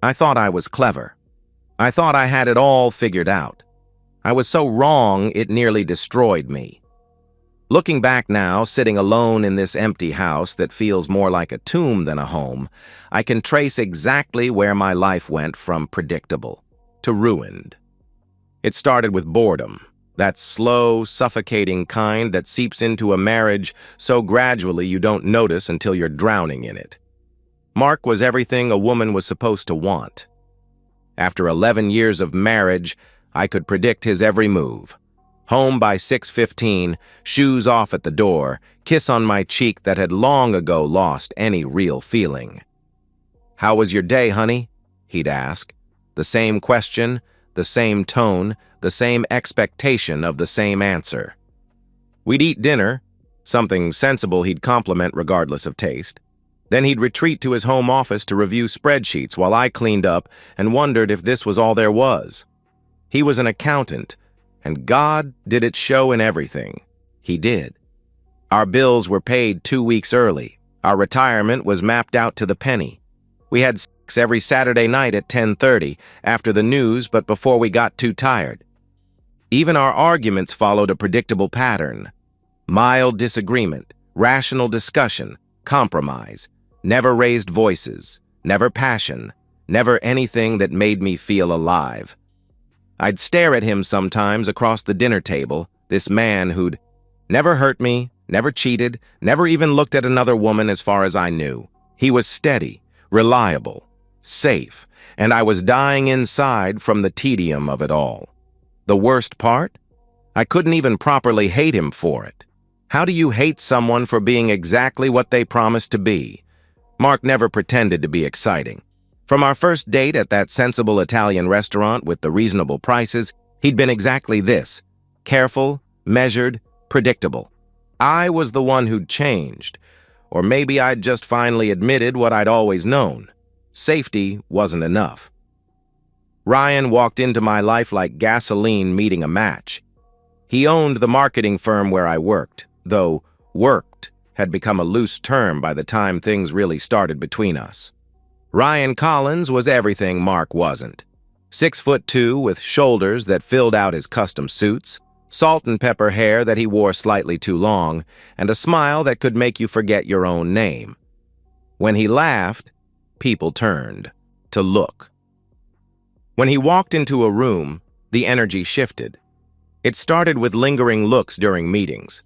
I thought I was clever. I thought I had it all figured out. I was so wrong it nearly destroyed me. Looking back now, sitting alone in this empty house that feels more like a tomb than a home, I can trace exactly where my life went from predictable to ruined. It started with boredom, that slow, suffocating kind that seeps into a marriage so gradually you don't notice until you're drowning in it. Mark was everything a woman was supposed to want. After 11 years of marriage, I could predict his every move. Home by 6:15, shoes off at the door, kiss on my cheek that had long ago lost any real feeling. "How was your day, honey?" he'd ask. The same question, the same tone, the same expectation of the same answer. We'd eat dinner, something sensible he'd compliment regardless of taste. Then he'd retreat to his home office to review spreadsheets while I cleaned up and wondered if this was all there was. He was an accountant, and God did it show in everything. He did. Our bills were paid 2 weeks early. Our retirement was mapped out to the penny. We had sex every Saturday night at 10:30, after the news but before we got too tired. Even our arguments followed a predictable pattern. Mild disagreement, rational discussion, compromise. Never raised voices, never passion, never anything that made me feel alive. I'd stare at him sometimes across the dinner table, this man who'd never hurt me, never cheated, never even looked at another woman as far as I knew. He was steady, reliable, safe, and I was dying inside from the tedium of it all. The worst part? I couldn't even properly hate him for it. How do you hate someone for being exactly what they promised to be? Mark never pretended to be exciting. From our first date at that sensible Italian restaurant with the reasonable prices, he'd been exactly this: careful, measured, predictable. I was the one who'd changed, or maybe I'd just finally admitted what I'd always known. Safety wasn't enough. Ryan walked into my life like gasoline meeting a match. He owned the marketing firm where I worked, though worked had become a loose term by the time things really started between us. Ryan Collins was everything Mark wasn't. 6'2" with shoulders that filled out his custom suits, salt and pepper hair that he wore slightly too long, and a smile that could make you forget your own name. When he laughed, people turned to look. When he walked into a room, the energy shifted. It started with lingering looks during meetings.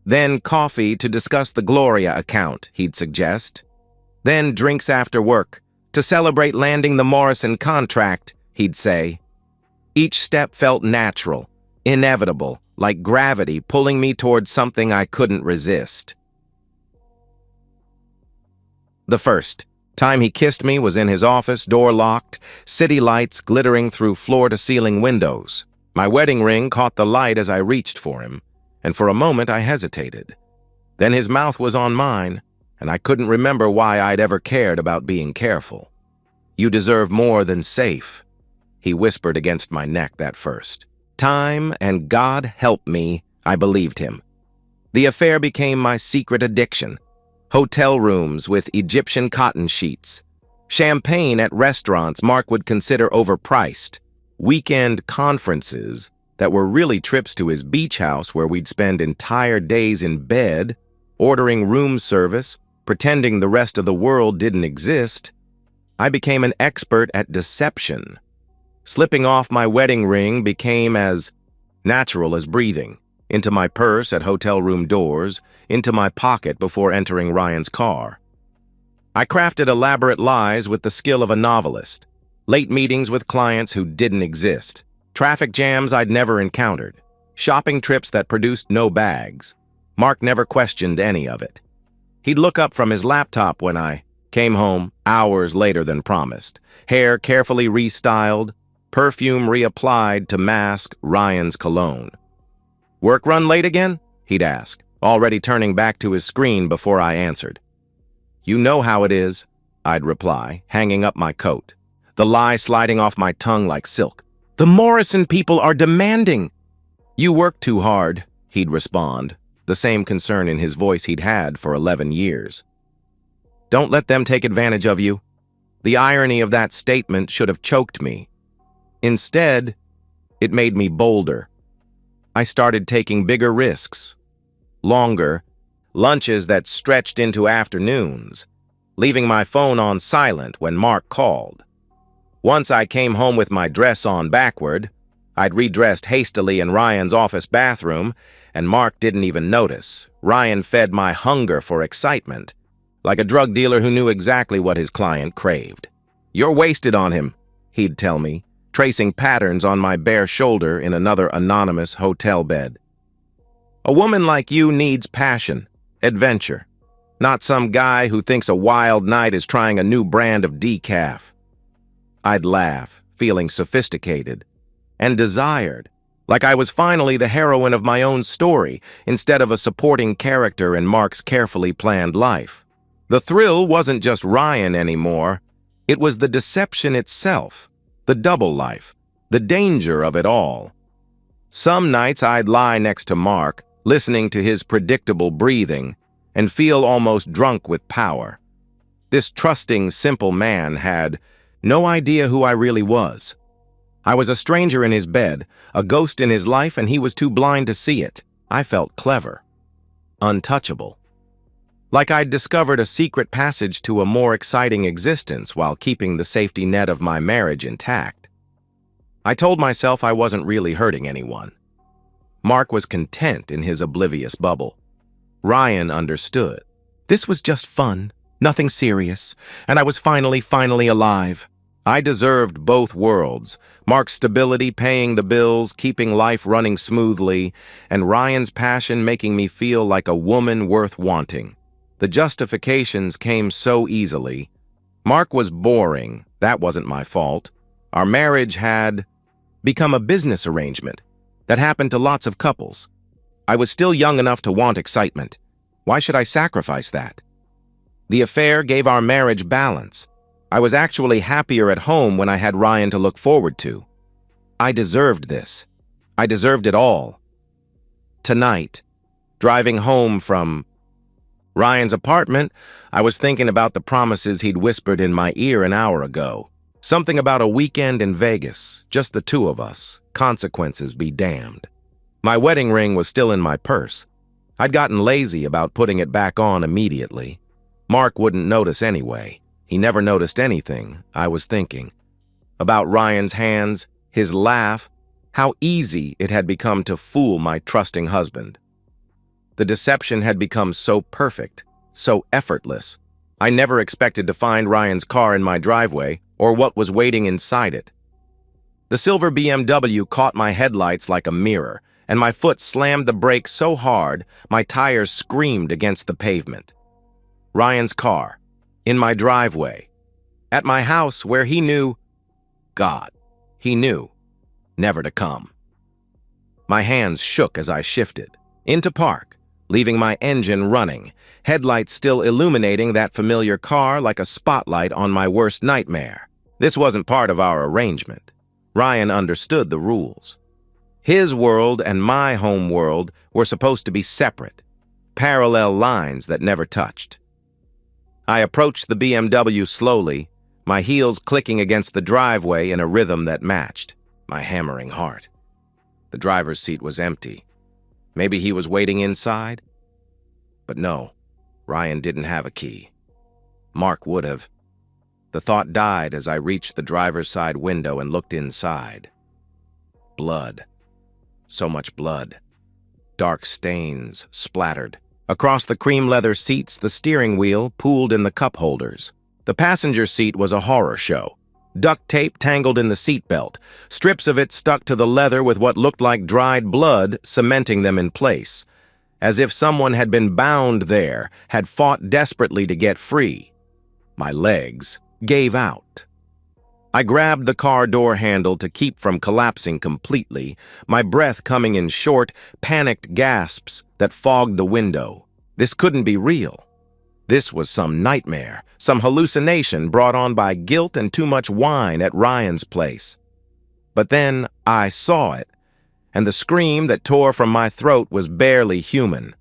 Then coffee to discuss the Gloria account, he'd suggest. Then drinks after work, to celebrate landing the Morrison contract, he'd say. Each step felt natural, inevitable, like gravity pulling me towards something I couldn't resist. The first time he kissed me was in his office, door locked, city lights glittering through floor-to-ceiling windows. My wedding ring caught the light as I reached for him, and for a moment I hesitated. Then his mouth was on mine, and I couldn't remember why I'd ever cared about being careful. "You deserve more than safe," he whispered against my neck that first. Time and God help me, I believed him. The affair became my secret addiction. Hotel rooms with Egyptian cotton sheets. Champagne at restaurants Mark would consider overpriced. Weekend conferences that were really trips to his beach house where we'd spend entire days in bed, ordering room service, pretending the rest of the world didn't exist. I became an expert at deception. Slipping off my wedding ring became as natural as breathing. Into my purse at hotel room doors, into my pocket before entering Ryan's car. I crafted elaborate lies with the skill of a novelist. Late meetings with clients who didn't exist. Traffic jams I'd never encountered. Shopping trips that produced no bags. Mark never questioned any of it. He'd look up from his laptop when I came home hours later than promised. Hair carefully restyled, perfume reapplied to mask Ryan's cologne. "Work run late again?" he'd ask, already turning back to his screen before I answered. "You know how it is," I'd reply, hanging up my coat, the lie sliding off my tongue like silk. "The Morrison people are demanding." "You work too hard," he'd respond, the same concern in his voice he'd had for 11 years. "Don't let them take advantage of you." The irony of that statement should have choked me. Instead, it made me bolder. I started taking bigger risks, longer, lunches that stretched into afternoons, leaving my phone on silent when Mark called. Once I came home with my dress on backward, I'd redressed hastily in Ryan's office bathroom, and Mark didn't even notice. Ryan fed my hunger for excitement, like a drug dealer who knew exactly what his client craved. "You're wasted on him," he'd tell me, tracing patterns on my bare shoulder in another anonymous hotel bed. "A woman like you needs passion, adventure, not some guy who thinks a wild night is trying a new brand of decaf." I'd laugh, feeling sophisticated and desired, like I was finally the heroine of my own story instead of a supporting character in Mark's carefully planned life. The thrill wasn't just Ryan anymore. It was the deception itself, the double life, the danger of it all. Some nights I'd lie next to Mark, listening to his predictable breathing, and feel almost drunk with power. This trusting, simple man had no idea who I really was. I was a stranger in his bed, a ghost in his life, and he was too blind to see it. I felt clever, untouchable. Like I'd discovered a secret passage to a more exciting existence while keeping the safety net of my marriage intact. I told myself I wasn't really hurting anyone. Mark was content in his oblivious bubble. Ryan understood. This was just fun, nothing serious, and I was finally alive. I deserved both worlds, Mark's stability paying the bills, keeping life running smoothly, and Ryan's passion making me feel like a woman worth wanting. The justifications came so easily. Mark was boring. That wasn't my fault. Our marriage had become a business arrangement that happened to lots of couples. I was still young enough to want excitement. Why should I sacrifice that? The affair gave our marriage balance. I was actually happier at home when I had Ryan to look forward to. I deserved this. I deserved it all. Tonight, driving home from Ryan's apartment, I was thinking about the promises he'd whispered in my ear an hour ago. Something about a weekend in Vegas, just the two of us, consequences be damned. My wedding ring was still in my purse. I'd gotten lazy about putting it back on immediately. Mark wouldn't notice anyway. He never noticed anything, I was thinking. About Ryan's hands, his laugh, how easy it had become to fool my trusting husband. The deception had become so perfect, so effortless. I never expected to find Ryan's car in my driveway or what was waiting inside it. The silver BMW caught my headlights like a mirror, and my foot slammed the brake so hard my tires screamed against the pavement. Ryan's car, in my driveway, at my house where he knew, God, he knew, never to come. My hands shook as I shifted, into park, leaving my engine running, headlights still illuminating that familiar car like a spotlight on my worst nightmare. This wasn't part of our arrangement. Ryan understood the rules. His world and my home world were supposed to be separate, parallel lines that never touched. I approached the BMW slowly, my heels clicking against the driveway in a rhythm that matched my hammering heart. The driver's seat was empty. Maybe he was waiting inside? But no, Ryan didn't have a key. Mark would have. The thought died as I reached the driver's side window and looked inside. Blood. So much blood. Dark stains splattered. Across the cream leather seats, the steering wheel pooled in the cup holders. The passenger seat was a horror show. Duct tape tangled in the seatbelt, strips of it stuck to the leather with what looked like dried blood cementing them in place, as if someone had been bound there, had fought desperately to get free. My legs gave out. I grabbed the car door handle to keep from collapsing completely, my breath coming in short, panicked gasps that fogged the window. This couldn't be real. This was some nightmare, some hallucination brought on by guilt and too much wine at Ryan's place. But then I saw it, and the scream that tore from my throat was barely human.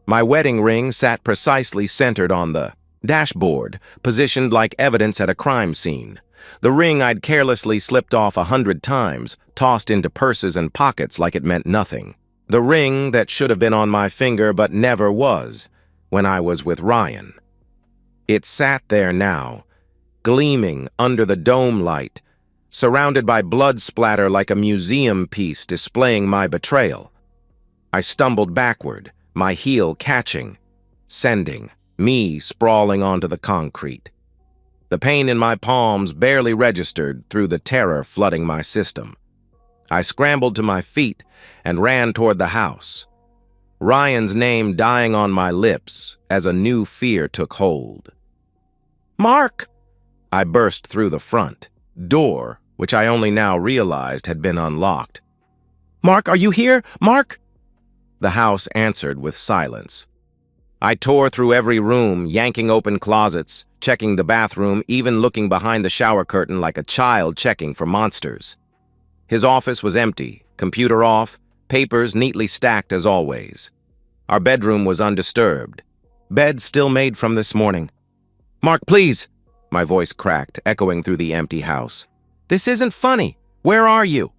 My wedding ring sat precisely centered on the Dashboard, positioned like evidence at a crime scene. The ring I'd carelessly slipped off 100 times, tossed into purses and pockets like it meant nothing. The ring that should have been on my finger but never was, when I was with Ryan. It sat there now, gleaming under the dome light, surrounded by blood splatter like a museum piece displaying my betrayal. I stumbled backward, my heel catching, sending me sprawling onto the concrete. The pain in my palms barely registered through the terror flooding my system. I scrambled to my feet and ran toward the house, Ryan's name dying on my lips as a new fear took hold. "Mark!" I burst through the front door, which I only now realized had been unlocked. "Mark, are you here? Mark?" The house answered with silence. I tore through every room, yanking open closets, checking the bathroom, even looking behind the shower curtain like a child checking for monsters. His office was empty, computer off, papers neatly stacked as always. Our bedroom was undisturbed. Bed still made from this morning. "Mark, please!" My voice cracked, echoing through the empty house. "This isn't funny. Where are you?"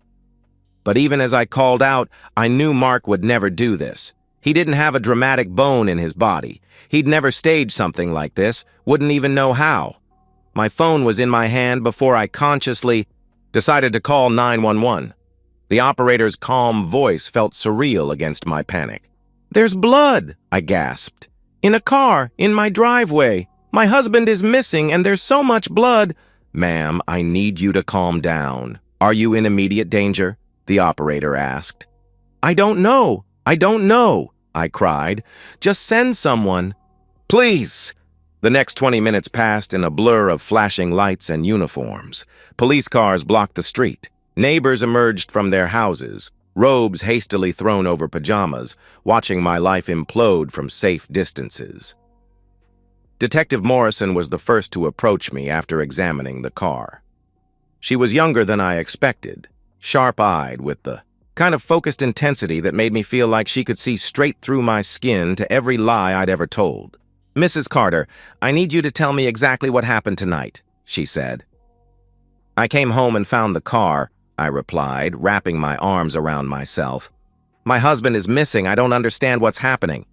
But even as I called out, I knew Mark would never do this. He didn't have a dramatic bone in his body. He'd never staged something like this, wouldn't even know how. My phone was in my hand before I consciously decided to call 911. The operator's calm voice felt surreal against my panic. "There's blood," I gasped. "In a car, in my driveway. My husband is missing and there's so much blood." "Ma'am, I need you to calm down. Are you in immediate danger?" the operator asked. I don't know, I cried. "Just send someone." "Please!" The next 20 minutes passed in a blur of flashing lights and uniforms. Police cars blocked the street. Neighbors emerged from their houses, robes hastily thrown over pajamas, watching my life implode from safe distances. Detective Morrison was the first to approach me after examining the car. She was younger than I expected, sharp-eyed with the kind of focused intensity that made me feel like she could see straight through my skin to every lie I'd ever told. "Mrs. Carter, I need you to tell me exactly what happened tonight," she said. "I came home and found the car," I replied, wrapping my arms around myself. "My husband is missing. I don't understand what's happening."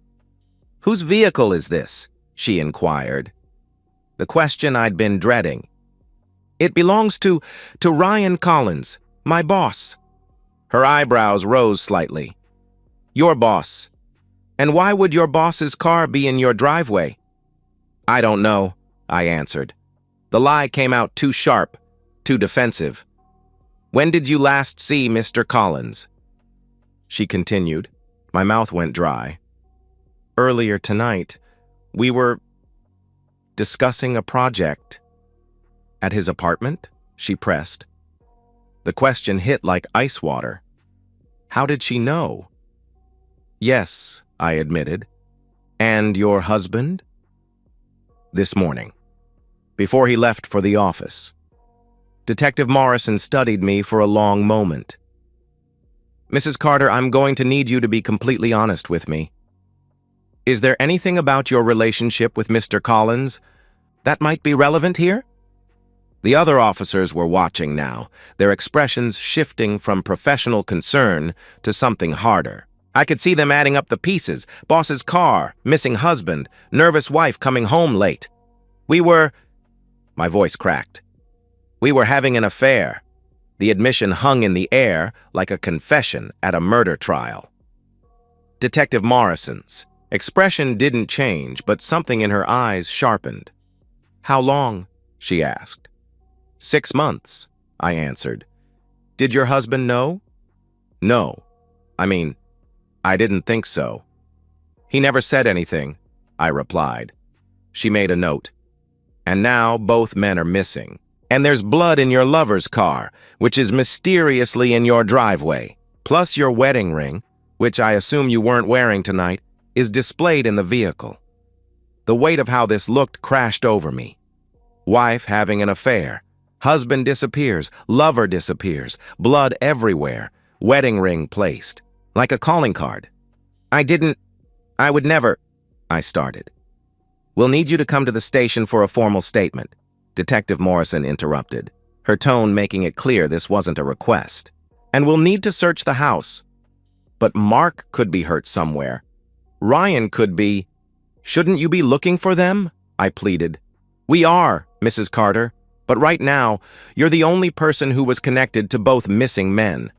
"Whose vehicle is this?" she inquired. The question I'd been dreading. "It belongs to Ryan Collins, my boss." Her eyebrows rose slightly. "Your boss? And why would your boss's car be in your driveway?" "I don't know," I answered. The lie came out too sharp, too defensive. "When did you last see Mr. Collins?" She continued. My mouth went dry. "Earlier tonight, we were discussing a project." "At his apartment?" she pressed. The question hit like ice water. How did she know? "Yes," I admitted. "And your husband?" "This morning, before he left for the office." Detective Morrison studied me for a long moment. "Mrs. Carter, I'm going to need you to be completely honest with me. Is there anything about your relationship with Mr. Collins that might be relevant here?" The other officers were watching now, their expressions shifting from professional concern to something harder. I could see them adding up the pieces: boss's car, missing husband, nervous wife coming home late. My voice cracked. "We were having an affair." The admission hung in the air like a confession at a murder trial. Detective Morrison's expression didn't change, but something in her eyes sharpened. "How long?" she asked. 6 months, I answered. "Did your husband know?" "No. I didn't think so." "He never said anything," I replied. She made a note. "And now both men are missing. And there's blood in your lover's car, which is mysteriously in your driveway. Plus your wedding ring, which I assume you weren't wearing tonight, is displayed in the vehicle." The weight of how this looked crashed over me. Wife having an affair. Husband disappears, lover disappears, blood everywhere, wedding ring placed, like a calling card. I would never, I started. "We'll need you to come to the station for a formal statement," Detective Morrison interrupted, her tone making it clear this wasn't a request. "And we'll need to search the house." "But Mark could be hurt somewhere. Ryan could be—" "Shouldn't you be looking for them?" I pleaded. "We are, Mrs. Carter, but right now, you're the only person who was connected to both missing men.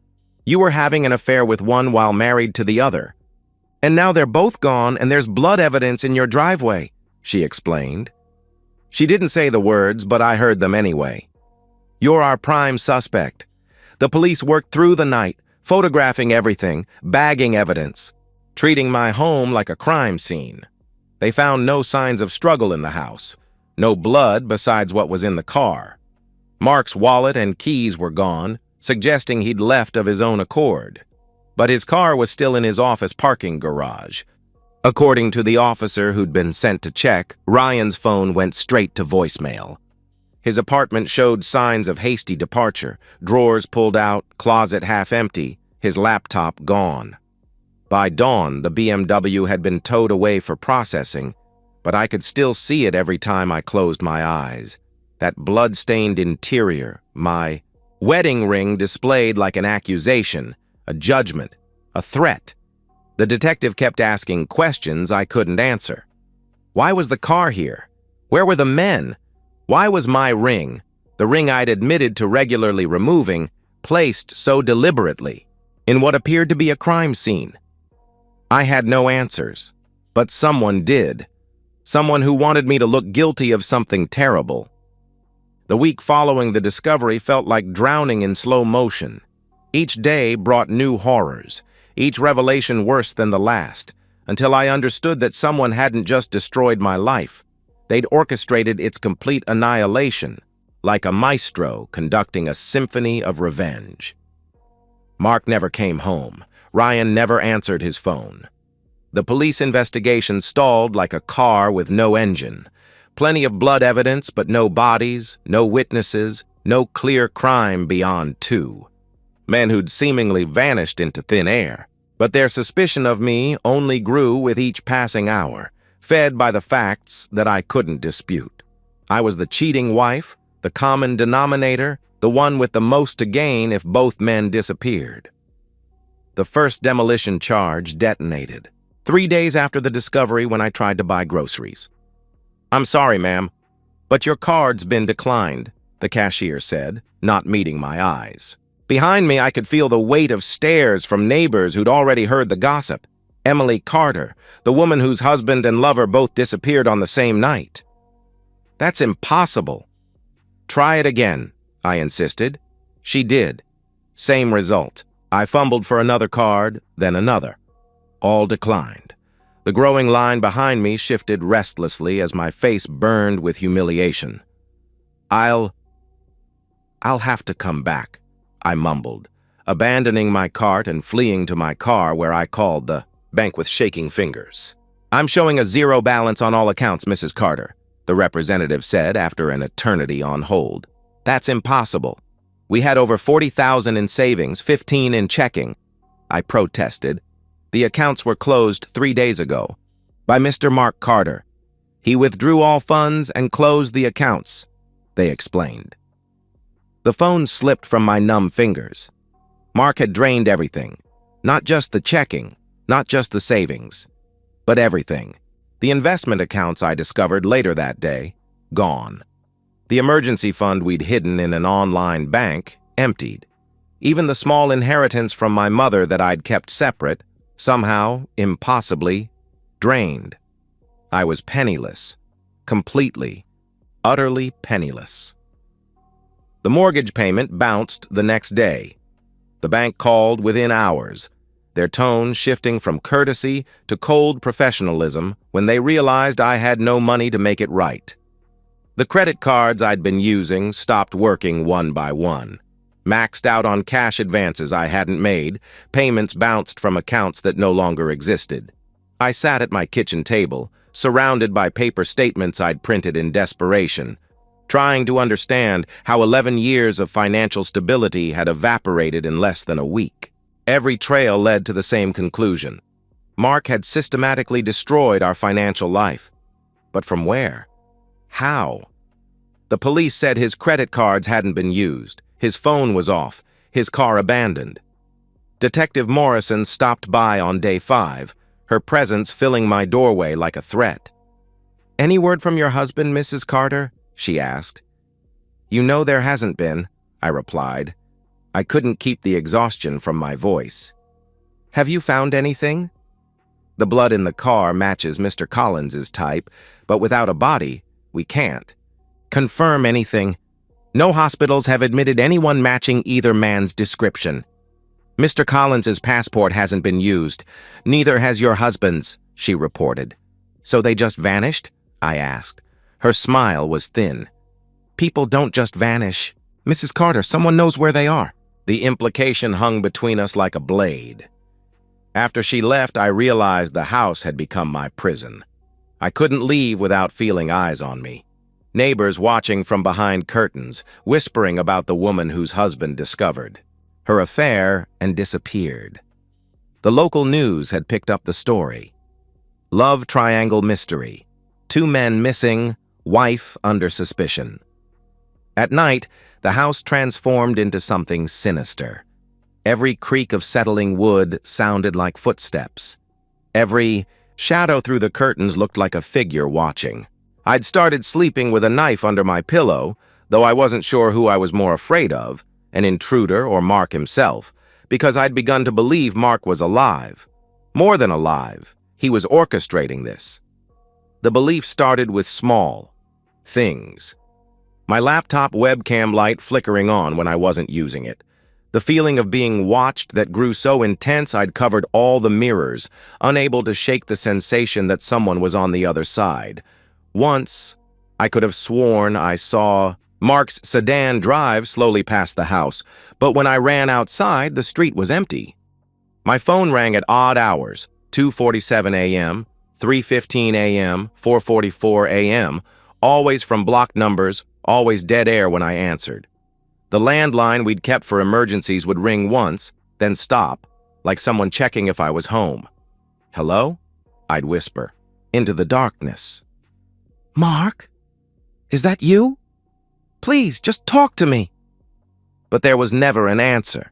You were having an affair with one while married to the other. And now they're both gone and there's blood evidence in your driveway," she explained. She didn't say the words, but I heard them anyway. "You're our prime suspect. The police worked through the night, photographing everything, bagging evidence, treating my home like a crime scene. They found no signs of struggle in the house, no blood besides what was in the car. Mark's wallet and keys were gone, suggesting he'd left of his own accord. But his car was still in his office parking garage. According to the officer who'd been sent to check, Ryan's phone went straight to voicemail. His apartment showed signs of hasty departure, drawers pulled out, closet half empty, his laptop gone. By dawn, the BMW had been towed away for processing, but I could still see it every time I closed my eyes. That blood-stained interior, my wedding ring displayed like an accusation, a judgment, a threat. The detective kept asking questions I couldn't answer. Why was the car here? Where were the men? Why was my ring, the ring I'd admitted to regularly removing, placed so deliberately in what appeared to be a crime scene? I had no answers, but someone did. Someone who wanted me to look guilty of something terrible. The week following the discovery felt like drowning in slow motion. Each day brought new horrors, each revelation worse than the last, until I understood that someone hadn't just destroyed my life. They'd orchestrated its complete annihilation, like a maestro conducting a symphony of revenge. Mark never came home. Ryan never answered his phone. The police investigation stalled like a car with no engine. Plenty of blood evidence, but no bodies, no witnesses, no clear crime beyond two. Men who'd seemingly vanished into thin air. But their suspicion of me only grew with each passing hour, fed by the facts that I couldn't dispute. I was the cheating wife, the common denominator, the one with the most to gain if both men disappeared. The first demolition charge detonated 3 days after the discovery when I tried to buy groceries. "I'm sorry, ma'am, but your card's been declined," the cashier said, not meeting my eyes. Behind me, I could feel the weight of stares from neighbors who'd already heard the gossip. Emily Carter, the woman whose husband and lover both disappeared on the same night. "That's impossible." "Try it again," I insisted. She did. Same result. I fumbled for another card, then another. All declined. The growing line behind me shifted restlessly as my face burned with humiliation. I'll have to come back," I mumbled, abandoning my cart and fleeing to my car where I called the bank with shaking fingers. "I'm showing a zero balance on all accounts, Mrs. Carter," the representative said after an eternity on hold. "That's impossible. We had over 40,000 in savings, 15 in checking." I protested. "The accounts were closed 3 days ago by Mr. Mark Carter. He withdrew all funds and closed the accounts," they explained. The phone slipped from my numb fingers. Mark had drained everything, not just the checking, not just the savings, but everything. The investment accounts I discovered later that day, gone. The emergency fund we'd hidden in an online bank, emptied. Even the small inheritance from my mother that I'd kept separate, somehow, impossibly, drained. I was penniless, completely, utterly penniless. The mortgage payment bounced the next day. The bank called within hours, their tone shifting from courtesy to cold professionalism when they realized I had no money to make it right. The credit cards I'd been using stopped working one by one. Maxed out on cash advances I hadn't made, payments bounced from accounts that no longer existed. I sat at my kitchen table, surrounded by paper statements I'd printed in desperation, trying to understand how 11 years of financial stability had evaporated in less than a week. Every trail led to the same conclusion. Mark had systematically destroyed our financial life. But from where? How? The police said his credit cards hadn't been used, his phone was off, his car abandoned. Detective Morrison stopped by on day 5, her presence filling my doorway like a threat. "Any word from your husband, Mrs. Carter?" she asked. "You know there hasn't been," I replied. I couldn't keep the exhaustion from my voice. "Have you found anything?" "The blood in the car matches Mr. Collins's type, but without a body, we can't confirm anything. No hospitals have admitted anyone matching either man's description. Mr. Collins's passport hasn't been used. Neither has your husband's," she reported. "So they just vanished?" I asked. Her smile was thin. "People don't just vanish. Mrs. Carter, someone knows where they are." The implication hung between us like a blade. After she left, I realized the house had become my prison. I couldn't leave without feeling eyes on me. Neighbors watching from behind curtains, whispering about the woman whose husband discovered her affair and disappeared. The local news had picked up the story. Love triangle mystery. 2 men missing, wife under suspicion. At night, the house transformed into something sinister. Every creak of settling wood sounded like footsteps. Every shadow through the curtains looked like a figure watching. I'd started sleeping with a knife under my pillow, though I wasn't sure who I was more afraid of, an intruder or Mark himself, because I'd begun to believe Mark was alive. More than alive, he was orchestrating this. The belief started with small things. My laptop webcam light flickering on when I wasn't using it. The feeling of being watched that grew so intense I'd covered all the mirrors, unable to shake the sensation that someone was on the other side. Once, I could have sworn I saw Mark's sedan drive slowly past the house, but when I ran outside, the street was empty. My phone rang at odd hours, 2:47 a.m., 3:15 a.m., 4:44 a.m., always from blocked numbers, always dead air when I answered. The landline we'd kept for emergencies would ring once, then stop, like someone checking if I was home. "Hello?" I'd whisper, into the darkness. "Mark? Is that you? Please, just talk to me." But there was never an answer.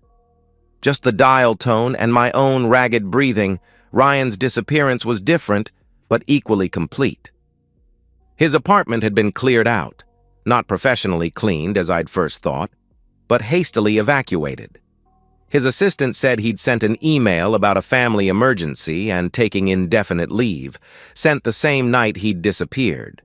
Just the dial tone and my own ragged breathing. Ryan's disappearance was different, but equally complete. His apartment had been cleared out, not professionally cleaned as I'd first thought, but hastily evacuated. His assistant said he'd sent an email about a family emergency and taking indefinite leave, sent the same night he'd disappeared.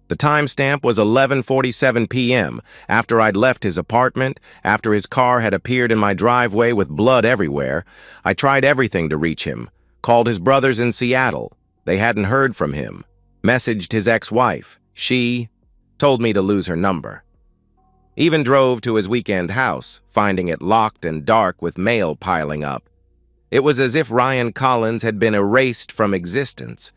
The timestamp was 11:47 p.m., after I'd left his apartment, after his car had appeared in my driveway with blood everywhere. I tried everything to reach him, called his brothers in Seattle. They hadn't heard from him. Messaged his ex-wife. She told me to lose her number. Even drove to his weekend house, finding it locked and dark with mail piling up. It was as if Ryan Collins had been erased from existence,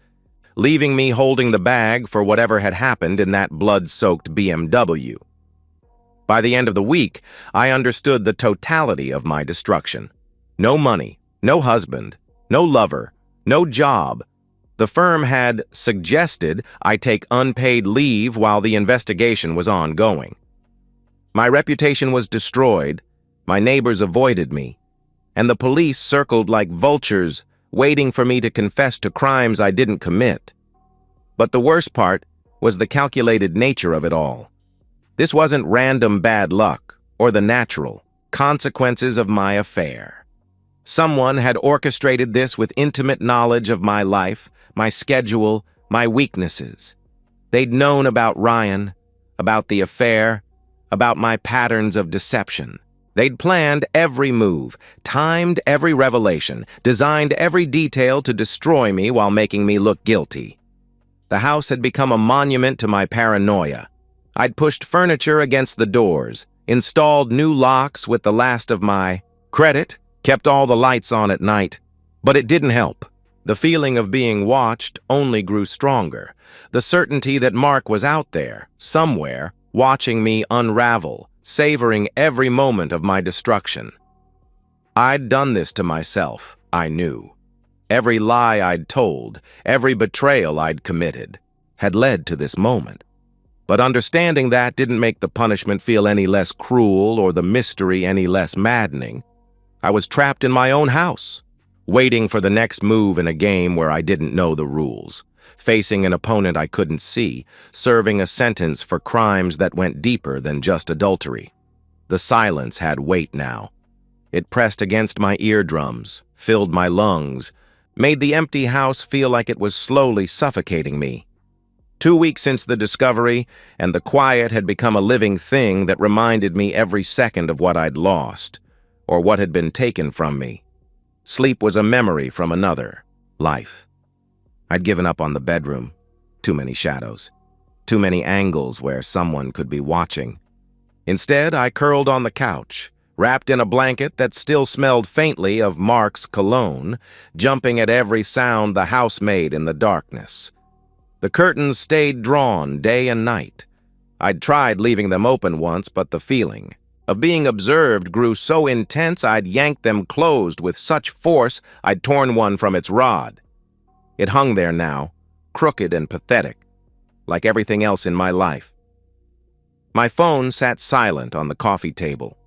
leaving me holding the bag for whatever had happened in that blood-soaked BMW. By the end of the week, I understood the totality of my destruction. No money, no husband, no lover, no job. The firm had suggested I take unpaid leave while the investigation was ongoing. My reputation was destroyed, my neighbors avoided me, and the police circled like vultures, waiting for me to confess to crimes I didn't commit. But the worst part was the calculated nature of it all. This wasn't random bad luck or the natural consequences of my affair. Someone had orchestrated this with intimate knowledge of my life, my schedule, my weaknesses. They'd known about Ryan, about the affair, about my patterns of deception. They'd planned every move, timed every revelation, designed every detail to destroy me while making me look guilty. The house had become a monument to my paranoia. I'd pushed furniture against the doors, installed new locks with the last of my credit, kept all the lights on at night, but it didn't help. The feeling of being watched only grew stronger. The certainty that Mark was out there, somewhere, watching me unravel, savoring every moment of my destruction. I'd done this to myself, I knew. Every lie I'd told, every betrayal I'd committed. had led to this moment. But understanding that didn't make the punishment feel any less cruel or the mystery any less maddening. I was trapped in my own house, waiting for the next move in a game where I didn't know the rules, facing an opponent I couldn't see, serving a sentence for crimes that went deeper than just adultery. The silence had weight now. It pressed against my eardrums, filled my lungs, made the empty house feel like it was slowly suffocating me. 2 weeks since the discovery, and the quiet had become a living thing that reminded me every second of what I'd lost, or what had been taken from me. Sleep was a memory from another life. I'd given up on the bedroom. Too many shadows. Too many angles where someone could be watching. Instead, I curled on the couch, wrapped in a blanket that still smelled faintly of Mark's cologne, jumping at every sound the house made in the darkness. The curtains stayed drawn day and night. I'd tried leaving them open once, but the feeling of being observed grew so intense I'd yanked them closed with such force I'd torn one from its rod. It hung there now, crooked and pathetic, like everything else in my life. My phone sat silent on the coffee table.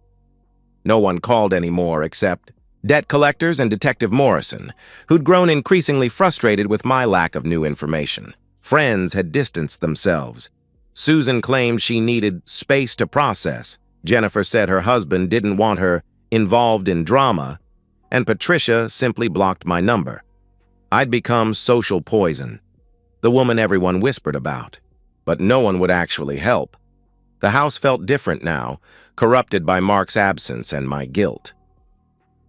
No one called anymore except debt collectors and Detective Morrison, who'd grown increasingly frustrated with my lack of new information. Friends had distanced themselves. Susan claimed she needed space to process. Jennifer said her husband didn't want her involved in drama, and Patricia simply blocked my number. I'd become social poison, the woman everyone whispered about, but no one would actually help. The house felt different now, corrupted by Mark's absence and my guilt.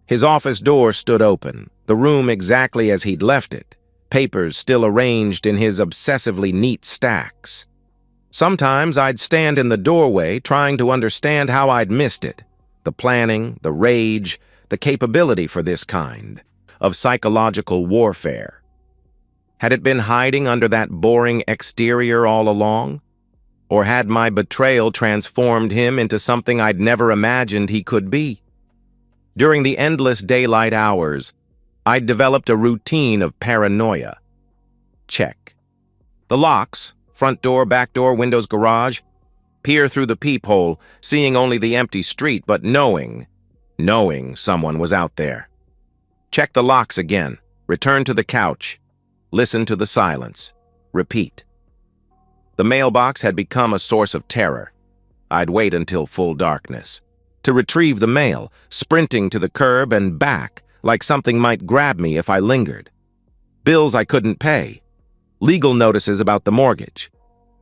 His office door stood open, the room exactly as he'd left it, papers still arranged in his obsessively neat stacks. Sometimes I'd stand in the doorway trying to understand how I'd missed it, the planning, the rage, the capability for this kind of psychological warfare. Had it been hiding under that boring exterior all along? Or had my betrayal transformed him into something I'd never imagined he could be? During the endless daylight hours, I'd developed a routine of paranoia. Check. The locks, front door, back door, windows, garage. Peer through the peephole, seeing only the empty street, but knowing someone was out there. Check the locks again. Return to the couch. Listen to the silence. Repeat. The mailbox had become a source of terror. I'd wait until full darkness to retrieve the mail, sprinting to the curb and back like something might grab me if I lingered. Bills I couldn't pay, legal notices about the mortgage,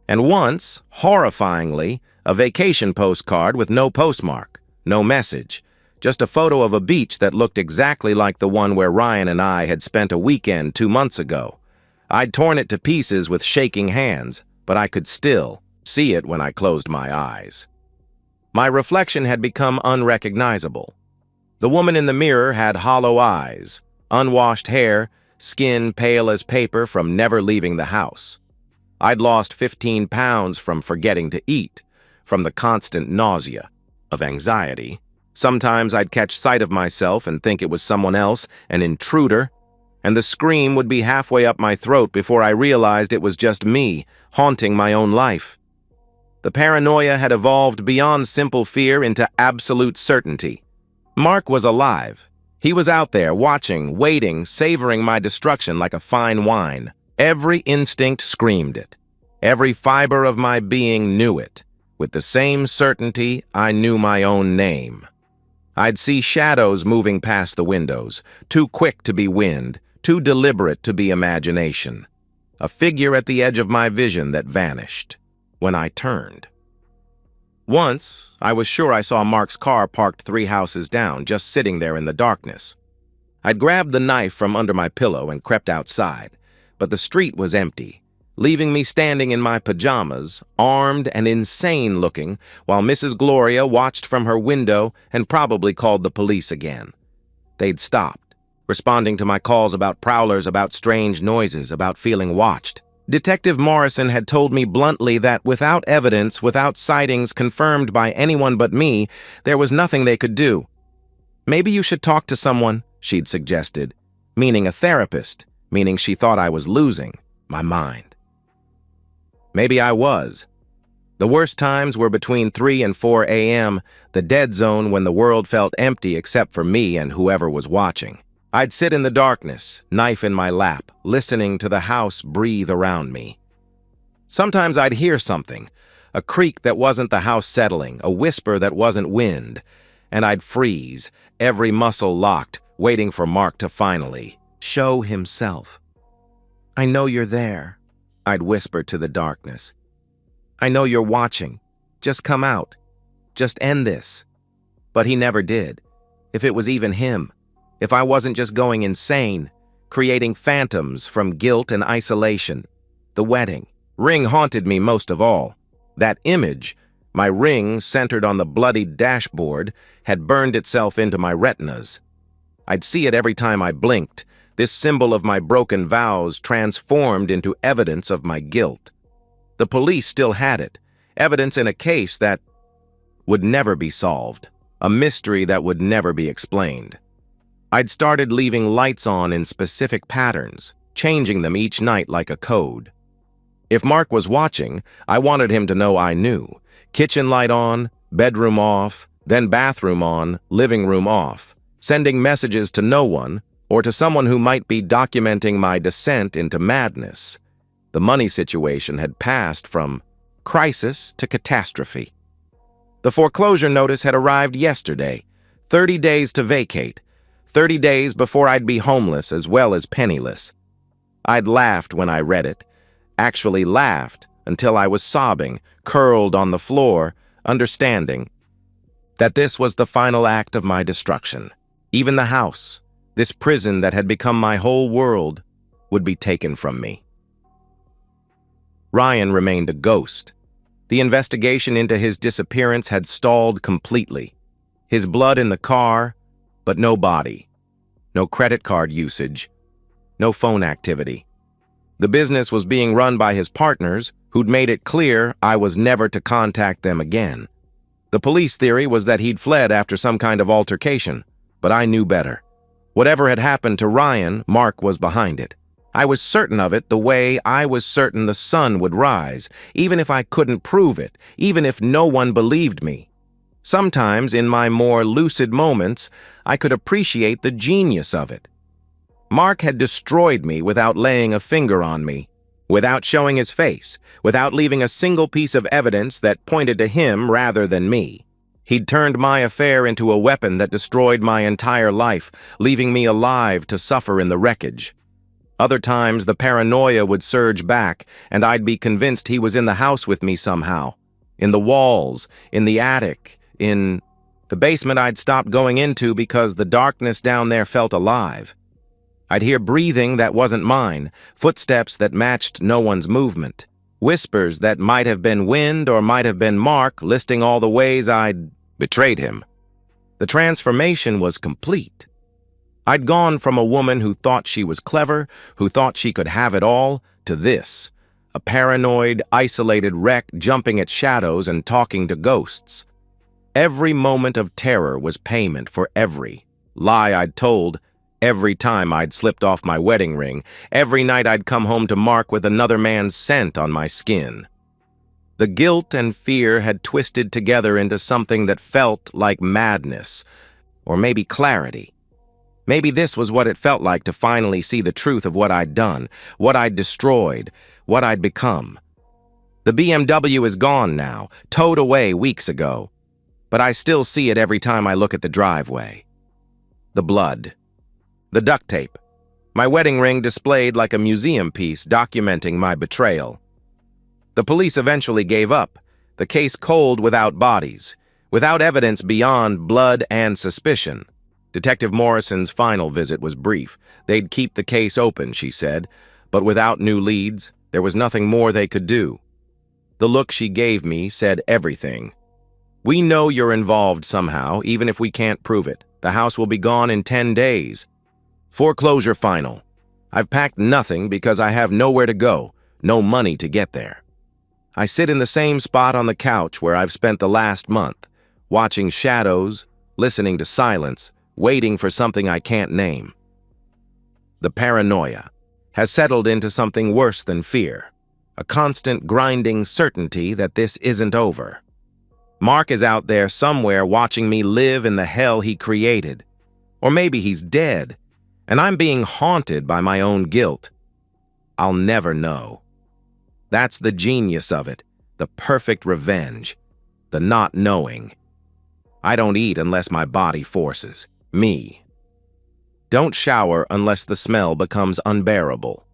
and once, horrifyingly, a vacation postcard with no postmark, no message, just a photo of a beach that looked exactly like the one where Ryan and I had spent a weekend 2 months ago. I'd torn it to pieces with shaking hands, but I could still see it when I closed my eyes. My reflection had become unrecognizable. The woman in the mirror had hollow eyes, unwashed hair, skin pale as paper from never leaving the house. I'd lost 15 pounds from forgetting to eat, from the constant nausea of anxiety. Sometimes I'd catch sight of myself and think it was someone else, an intruder, and the scream would be halfway up my throat before I realized it was just me, haunting my own life. The paranoia had evolved beyond simple fear into absolute certainty. Mark was alive. He was out there, watching, waiting, savoring my destruction like a fine wine. Every instinct screamed it. Every fiber of my being knew it. With the same certainty, I knew my own name. I'd see shadows moving past the windows, too quick to be wind, too deliberate to be imagination. A figure at the edge of my vision that vanished when I turned. Once, I was sure I saw Mark's car parked 3 houses down, just sitting there in the darkness. I'd grabbed the knife from under my pillow and crept outside, but the street was empty, leaving me standing in my pajamas, armed and insane-looking, while Mrs. Gloria watched from her window and probably called the police again. They'd stopped, responding to my calls about prowlers, about strange noises, about feeling watched. Detective Morrison had told me bluntly that without evidence, without sightings confirmed by anyone but me, there was nothing they could do. Maybe you should talk to someone, she'd suggested, meaning a therapist, meaning she thought I was losing my mind. Maybe I was. The worst times were between 3 and 4 a.m., the dead zone when the world felt empty except for me and whoever was watching. I'd sit in the darkness, knife in my lap, listening to the house breathe around me. Sometimes I'd hear something, a creak that wasn't the house settling, a whisper that wasn't wind, and I'd freeze, every muscle locked, waiting for Mark to finally show himself. "I know you're there," I'd whisper to the darkness. "I know you're watching. Just come out. Just end this." But he never did. If it was even him. If I wasn't just going insane, creating phantoms from guilt and isolation. The wedding ring haunted me most of all. That image, my ring centered on the bloodied dashboard, had burned itself into my retinas. I'd see it every time I blinked, this symbol of my broken vows transformed into evidence of my guilt. The police still had it, evidence in a case that would never be solved, a mystery that would never be explained. I'd started leaving lights on in specific patterns, changing them each night like a code. If Mark was watching, I wanted him to know I knew. Kitchen light on, bedroom off, then bathroom on, living room off, sending messages to no one or to someone who might be documenting my descent into madness. The money situation had passed from crisis to catastrophe. The foreclosure notice had arrived yesterday, 30 days to vacate, 30 days before I'd be homeless as well as penniless. I'd laughed when I read it, actually laughed until I was sobbing, curled on the floor, understanding that this was the final act of my destruction. Even the house, this prison that had become my whole world, would be taken from me. Ryan remained a ghost. The investigation into his disappearance had stalled completely. His blood in the car, but no body. No credit card usage. No phone activity. The business was being run by his partners, who'd made it clear I was never to contact them again. The police theory was that he'd fled after some kind of altercation, but I knew better. Whatever had happened to Ryan, Mark was behind it. I was certain of it the way I was certain the sun would rise, even if I couldn't prove it, even if no one believed me. Sometimes, in my more lucid moments, I could appreciate the genius of it. Mark had destroyed me without laying a finger on me, without showing his face, without leaving a single piece of evidence that pointed to him rather than me. He'd turned my affair into a weapon that destroyed my entire life, leaving me alive to suffer in the wreckage. Other times, the paranoia would surge back, and I'd be convinced he was in the house with me somehow. In the walls, in the attic, in the basement I'd stopped going into because the darkness down there felt alive. I'd hear breathing that wasn't mine, footsteps that matched no one's movement, whispers that might have been wind or might have been Mark listing all the ways I'd betrayed him. The transformation was complete. I'd gone from a woman who thought she was clever, who thought she could have it all, to this, a paranoid, isolated wreck jumping at shadows and talking to ghosts. Every moment of terror was payment for every lie I'd told, every time I'd slipped off my wedding ring, every night I'd come home to Mark with another man's scent on my skin. The guilt and fear had twisted together into something that felt like madness, or maybe clarity. Maybe this was what it felt like to finally see the truth of what I'd done, what I'd destroyed, what I'd become. The BMW is gone now, towed away weeks ago, but I still see it every time I look at the driveway. The blood. The duct tape. My wedding ring displayed like a museum piece documenting my betrayal. The police eventually gave up, the case cold without bodies, without evidence beyond blood and suspicion. Detective Morrison's final visit was brief. They'd keep the case open, she said, but without new leads, there was nothing more they could do. The look she gave me said everything. "We know you're involved somehow, even if we can't prove it. The house will be gone in 10 days. Foreclosure final. I've packed nothing because I have nowhere to go, no money to get there. I sit in the same spot on the couch where I've spent the last month, watching shadows, listening to silence, waiting for something I can't name. The paranoia has settled into something worse than fear. a constant grinding certainty that this isn't over. Mark is out there somewhere watching me live in the hell he created. Or maybe he's dead, and I'm being haunted by my own guilt. I'll never know. That's the genius of it, the perfect revenge, the not knowing. I don't eat unless my body forces me. Don't shower unless the smell becomes unbearable.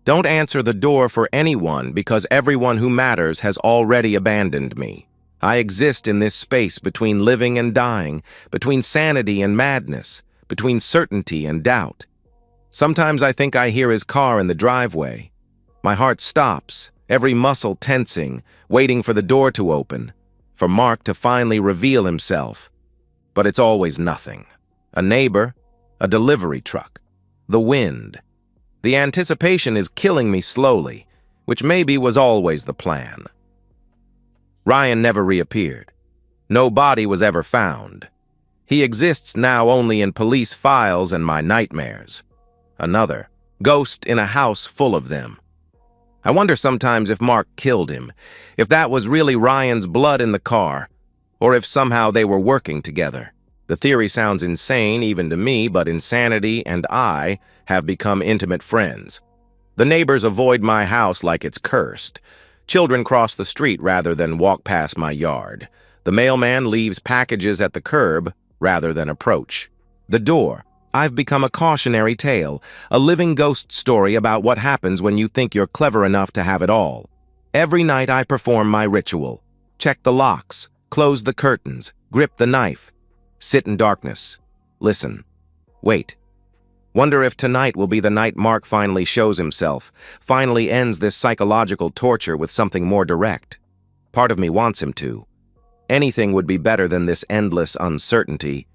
Don't answer the door for anyone because everyone who matters has already abandoned me. I exist in this space between living and dying, between sanity and madness, between certainty and doubt. Sometimes I think I hear his car in the driveway. My heart stops, every muscle tensing, waiting for the door to open, for Mark to finally reveal himself. But it's always nothing. A neighbor, a delivery truck, the wind. The anticipation is killing me slowly, which maybe was always the plan. Ryan never reappeared. No body was ever found. He exists now only in police files and my nightmares. Another ghost in a house full of them. I wonder sometimes if Mark killed him, if that was really Ryan's blood in the car, or if somehow they were working together. The theory sounds insane even to me, but insanity and I have become intimate friends. The neighbors avoid my house like it's cursed. Children cross the street rather than walk past my yard. The mailman leaves packages at the curb rather than approach. The door. I've become a cautionary tale, a living ghost story about what happens when you think you're clever enough to have it all. Every night I perform my ritual. Check the locks, close the curtains, grip the knife. Sit in darkness. Listen. Wait. Wonder if tonight will be the night Mark finally shows himself, finally ends this psychological torture with something more direct. Part of me wants him to. Anything would be better than this endless uncertainty,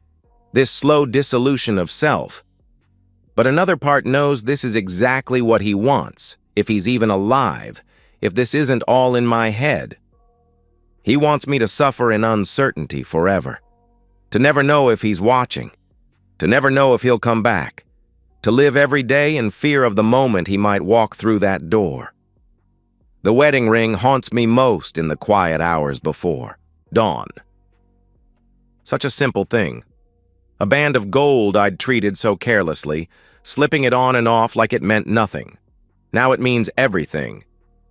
this slow dissolution of self. But another part knows this is exactly what he wants, if he's even alive, if this isn't all in my head. He wants me to suffer in uncertainty forever. To never know if he's watching, to never know if he'll come back, to live every day in fear of the moment he might walk through that door. The wedding ring haunts me most in the quiet hours before dawn. Such a simple thing. A band of gold I'd treated so carelessly, slipping it on and off like it meant nothing. Now it means everything.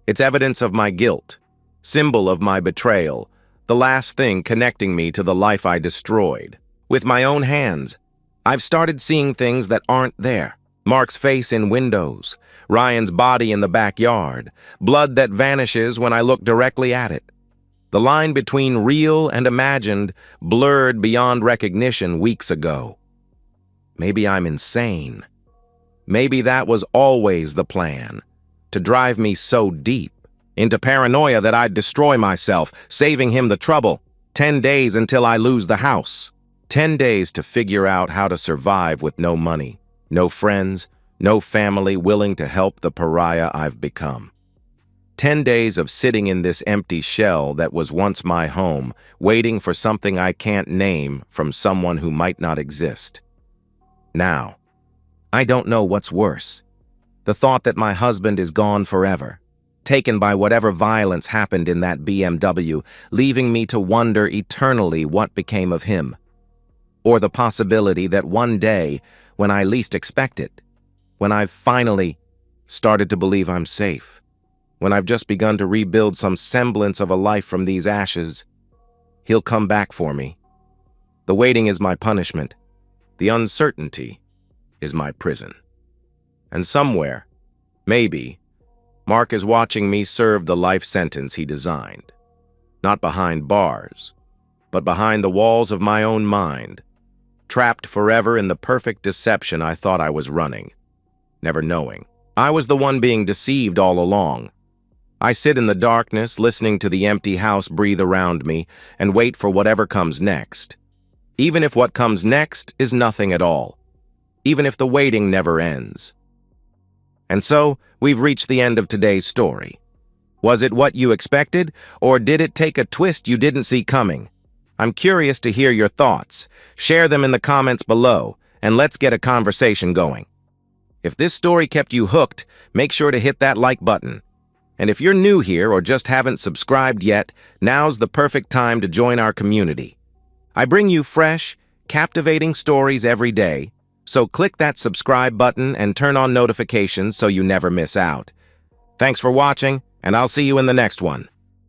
It's evidence of my guilt, symbol of my betrayal, the last thing connecting me to the life I destroyed. With my own hands, I've started seeing things that aren't there. Mark's face in windows, Ryan's body in the backyard, blood that vanishes when I look directly at it. The line between real and imagined blurred beyond recognition weeks ago. Maybe I'm insane. Maybe that was always the plan, to drive me so deep into paranoia that I'd destroy myself, saving him the trouble. 10 days until I lose the house. 10 days to figure out how to survive with no money, no friends, no family willing to help the pariah I've become. 10 days of sitting in this empty shell that was once my home, waiting for something I can't name from someone who might not exist. Now, I don't know what's worse. The thought that my husband is gone forever, taken by whatever violence happened in that BMW, leaving me to wonder eternally what became of him. Or the possibility that one day, when I least expect it, when I've finally started to believe I'm safe, when I've just begun to rebuild some semblance of a life from these ashes, he'll come back for me. The waiting is my punishment. The uncertainty is my prison. And somewhere, maybe, Mark is watching me serve the life sentence he designed. Not behind bars, but behind the walls of my own mind, trapped forever in the perfect deception I thought I was running, never knowing. I was the one being deceived all along. I sit in the darkness, listening to the empty house breathe around me, and wait for whatever comes next. Even if what comes next is nothing at all. Even if the waiting never ends. And so, we've reached the end of today's story. Was it what you expected, or did it take a twist you didn't see coming? I'm curious to hear your thoughts. Share them in the comments below, and let's get a conversation going. If this story kept you hooked, make sure to hit that like button. And if you're new here or just haven't subscribed yet, now's the perfect time to join our community. I bring you fresh, captivating stories every day, so click that subscribe button and turn on notifications so you never miss out. Thanks for watching, and I'll see you in the next one.